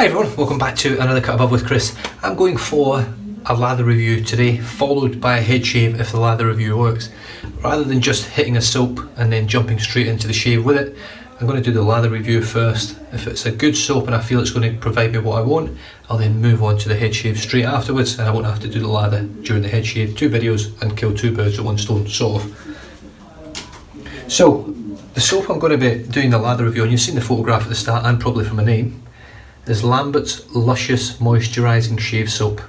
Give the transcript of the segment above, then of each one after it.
Hi everyone, welcome back to another Cut Above with Chris. I'm going for a lather review today, followed by a head shave if the lather review works. Rather than just hitting a soap and then jumping straight into the shave with it, I'm going to do the lather review first. If it's a good soap and I feel it's going to provide me what I want, I'll then move on to the head shave straight afterwards, and I won't have to do the lather during the head shave. 2 videos and kill 2 birds with 1 stone, sort of. So, the soap I'm going to be doing the lather review on, you've seen the photograph at the start and probably from my name, is Lambert's Luscious Moisturising Shave Soap.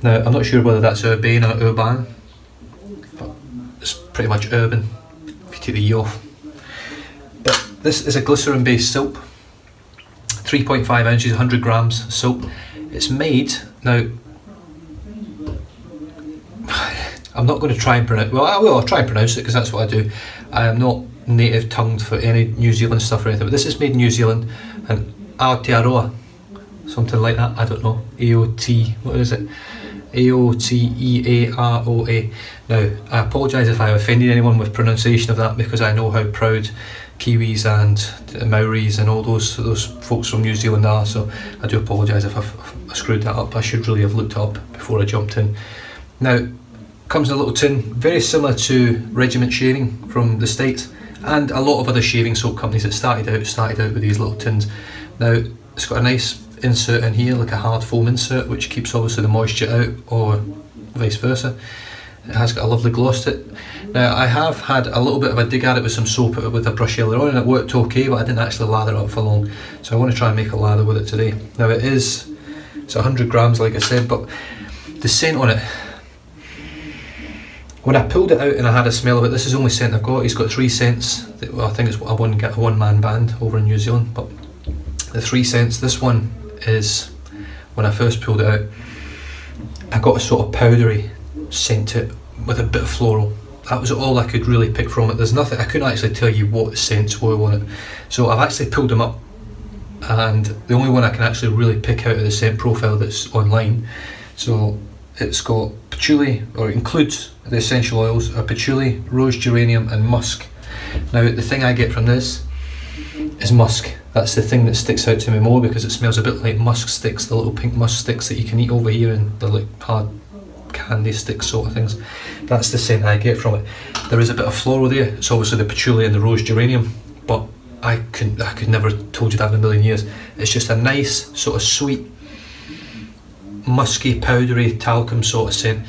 Now, I'm not sure whether that's Urbane or Urbane, but it's pretty much Urbane, if you take the E off. But this is a glycerin based soap, 3.5 ounces, 100 grams soap. It's made, now, I'm not going to try and pronounce, well I'll try and pronounce it because that's what I do. I am not native tongued for any New Zealand stuff or anything, but this is made in New Zealand, and Aotearoa, something like that, I don't know, AOT, what is it? AOTEAROA. Now, I apologise if I offended anyone with pronunciation of that, because I know how proud Kiwis and Maoris and all those folks from New Zealand are, so I do apologise if I screwed that up. I should really have looked it up before I jumped in. Now, comes in a little tin, very similar to Regiment Shaving from the States, and a lot of other shaving soap companies that started out with these little tins. Now, it's got a nice insert in here, like a hard foam insert, which keeps obviously the moisture out, or vice versa. It has got a lovely gloss to it. Now, I have had a little bit of a dig at it with some soap with a brush earlier on, and it worked okay, but I didn't actually lather it up for long. So I want to try and make a lather with it today. Now, it's 100 grams, like I said, but the scent on it, when I pulled it out and I had a smell of it, this is the only scent I've got. He's got 3 scents. Well, I think it's a one-man band over in New Zealand, but the 3 scents, this one is, when I first pulled it out, I got a sort of powdery scent to it with a bit of floral. That was all I could really pick from it. There's nothing, I couldn't actually tell you what the scents were on it. So I've actually pulled them up, and the only one I can actually really pick out of the scent profile that's online. So it's got patchouli, or it includes the essential oils, are patchouli, rose geranium and musk. Now, the thing I get from this is musk. That's the thing that sticks out to me more, because it smells a bit like musk sticks, the little pink musk sticks that you can eat over here, and they're like hard candy sticks sort of things. That's the scent I get from it. There is a bit of floral there. It's obviously the patchouli and the rose geranium, but I could never have told you that in a million years. It's just a nice sort of sweet, musky, powdery, talcum sort of scent.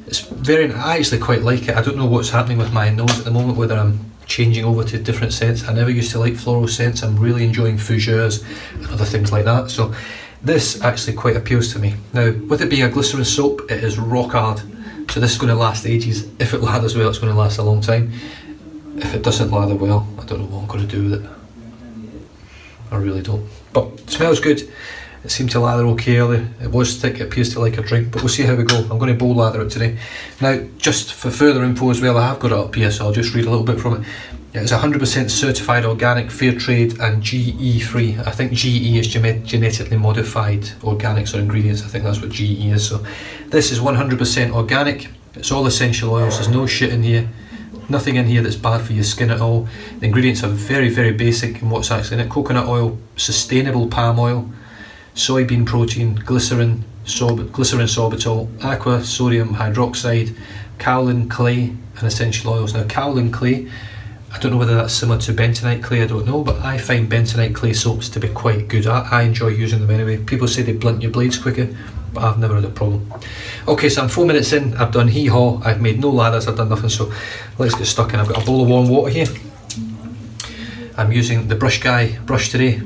It's I actually quite like it. I don't know what's happening with my nose at the moment, whether I'm changing over to different scents. I never used to like floral scents. I'm really enjoying fougères and other things like that. So this actually quite appeals to me. Now, with it being a glycerin soap, it is rock hard. So this is going to last ages. If it lathers well, it's going to last a long time. If it doesn't lather well, I don't know what I'm going to do with it. I really don't. But it smells good. It seemed to lather okay earlier. It was thick, it appears to like a drink, but we'll see how we go. I'm going to bowl lather it today. Now, just for further info as well, I have got it up here, so I'll just read a little bit from it. It's 100% certified organic, fair trade and GE free. I think GE is genetically modified organics or ingredients. I think that's what GE is. So this is 100% organic. It's all essential oils. There's no shit in here. Nothing in here that's bad for your skin at all. The ingredients are very, very basic in what's actually in it. Coconut oil, sustainable palm oil, soybean protein, glycerin sorbitol, aqua sodium hydroxide, kaolin clay and essential oils. Now, kaolin clay, I don't know whether that's similar to bentonite clay, I don't know, but I find bentonite clay soaps to be quite good. I enjoy using them anyway. People say they blunt your blades quicker, but I've never had a problem. Okay, so I'm 4 minutes in, I've done hee-haw, I've made no lathers, I've done nothing, so let's get stuck in. I've got a bowl of warm water here. I'm using the Brush Guy brush today.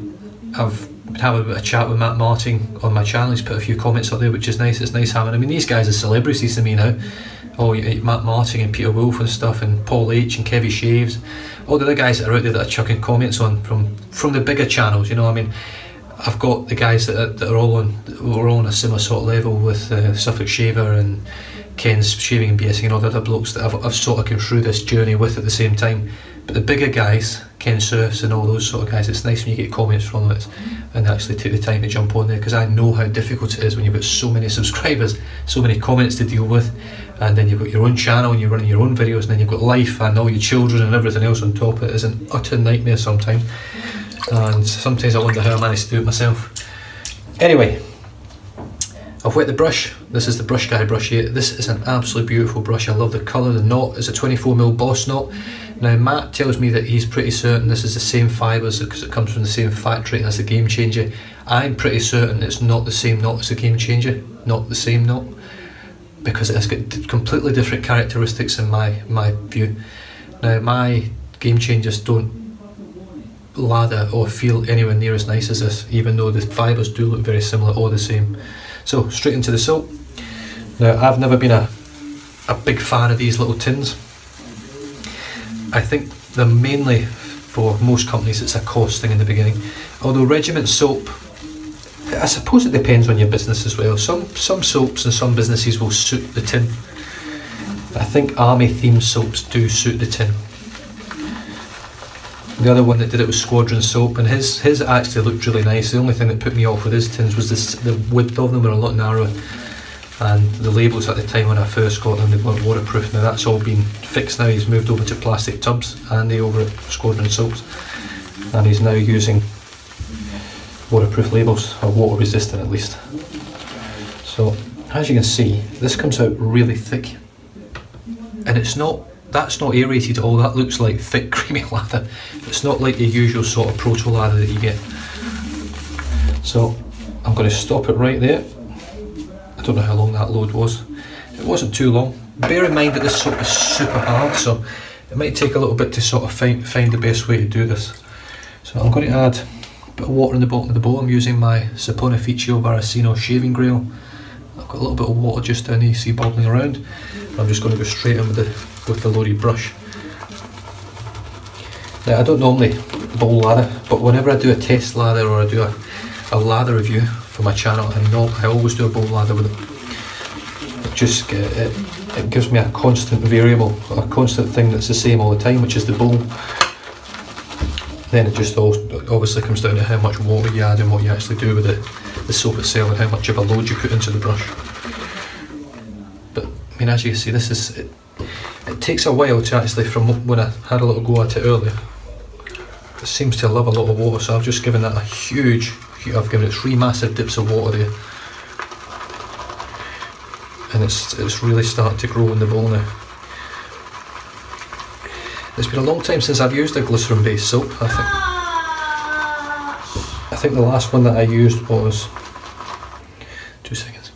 I've been having a bit of chat with Matt Martin on my channel. He's put a few comments up there, which is nice. It's nice having, I mean, these guys are celebrities to me now. Oh, Matt Martin and Peter Wolf and stuff, and Paul H and Kevy Shaves, all the other guys that are out there that are chucking comments on from the bigger channels, you know. I mean, I've got the guys that are all on a similar sort of level with Suffolk Shaver and Ken's Shaving and BSing and all the other blokes that I've sort of come through this journey with at the same time. But the bigger guys, Ken Surfs and all those sort of guys, it's nice when you get comments from them and actually take the time to jump on there, because I know how difficult it is when you've got so many subscribers, so many comments to deal with, and then you've got your own channel and you're running your own videos, and then you've got life and all your children and everything else on top. It is an utter nightmare sometimes, and sometimes I wonder how I managed to do it myself. Anyway, I've wet the brush. This is the Brush Guy brush here. This is an absolutely beautiful brush. I love the colour. The knot is a 24mm Boss knot. Now Matt tells me that he's pretty certain this is the same fibres because it comes from the same factory as the Game Changer. I'm pretty certain it's not the same knot as the Game Changer, not the same knot, because it has got completely different characteristics in my view. Now my Game Changers don't lather or feel anywhere near as nice as this, even though the fibres do look very similar or the same. So straight into the soap. Now I've never been a big fan of these little tins. I think they're mainly, for most companies, it's a cost thing in the beginning. Although Regiment soap, I suppose it depends on your business as well. Some soaps and some businesses will suit the tin. I think army themed soaps do suit the tin. The other one that did it was Squadron soap, and his actually looked really nice. The only thing that put me off with his tins was the width of them were a lot narrower, and the labels at the time when I first got them, they weren't waterproof. Now that's all been fixed now. He's moved over to plastic tubs, Andy over at Squadron soaps, and he's now using waterproof labels, or water resistant at least. So as you can see, this comes out really thick, and that's not aerated at all. That looks like thick creamy lather. It's not like the usual sort of proto lather that you get. So I'm going to stop it right there. I don't know how long that load was. It wasn't too long. Bear in mind that this soap is super hard, so it might take a little bit to sort of find the best way to do this. So I'm going to add a bit of water in the bottom of the bowl. I'm using my Saponificio Varacino shaving grail. I've got a little bit of water just down here, you see bubbling around. I'm just going to go straight in with the loaded brush. Now I don't normally bowl lather, but whenever I do a test lather or I do a lather review for my channel, I always do a bowl lather with it. It gives me a constant variable, a constant thing that's the same all the time, which is the bowl. Then it just obviously comes down to how much water you add and what you actually do with the soap itself and how much of a load you put into the brush. But I mean, as you can see, this is it takes a while to actually, from when I had a little go at it earlier, it seems to love a lot of water, so I've just given that a huge, I've given it 3 massive dips of water there, and it's really starting to grow in the bowl now. It's been a long time since I've used a glycerin based soap. I think the last one that I used was 2 seconds.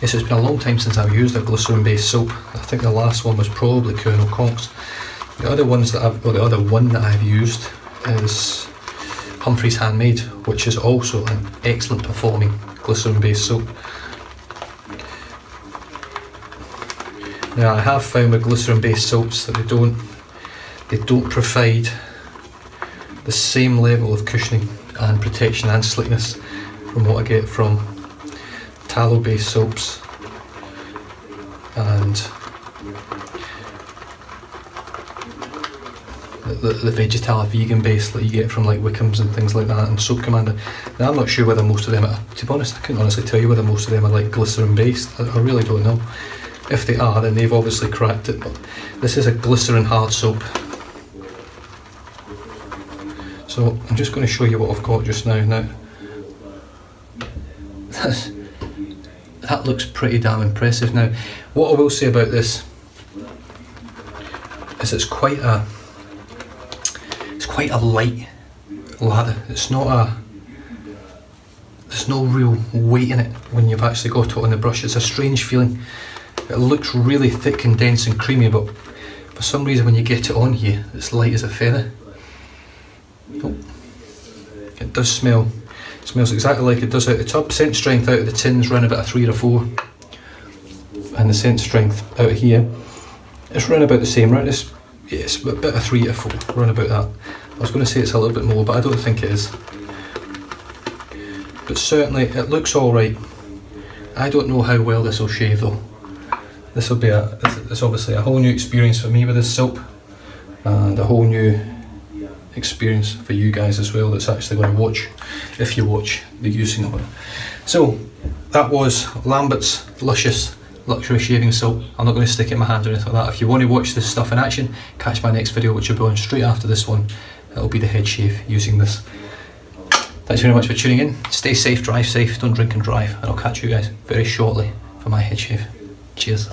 Yes, it's been a long time since I've used a glycerin based soap. I think the last one was probably Colonel Conk's. The other one that I've used is Humphrey's Handmade, which is also an excellent performing glycerin based soap. Now I have found with glycerin based soaps that they don't provide the same level of cushioning and protection and slickness from what I get from tallow based soaps and the Vegetala vegan base that you get from like Wickham's and things like that, and Soap Commander. Now I'm not sure whether most of them are, to be honest I couldn't honestly tell you whether most of them are like glycerin based. I really don't know. If they are, then they've obviously cracked it, but this is a glycerin hard soap. So I'm just going to show you what I've got just now. That looks pretty damn impressive. Now, what I will say about this is it's quite a light lather. There's no real weight in it when you've actually got it on the brush. It's a strange feeling. It looks really thick and dense and creamy, but for some reason when you get it on here, it's light as a feather. Oh, it does smell. It smells exactly like it does out the tub. Scent strength out of the tin's around about a 3 or 4, and the scent strength out of here is around about the same, right? It's about a 3 or 4, around about that. I was going to say it's a little bit more, but I don't think it is. But certainly it looks alright. I don't know how well this will shave though. This will be it's obviously a whole new experience for me with this soap, and a whole new experience for you guys as well that's actually going to watch, if you watch the using of it. So that was Lambert's Luscious luxury shaving soap. I'm not going to stick it in my hand or anything like that. If you want to watch this stuff in action, catch my next video, which will be on straight after this one. It'll be the head shave using this. Thanks very much for tuning in. Stay safe, drive safe, don't drink and drive, and I'll catch you guys very shortly for my head shave. Cheers.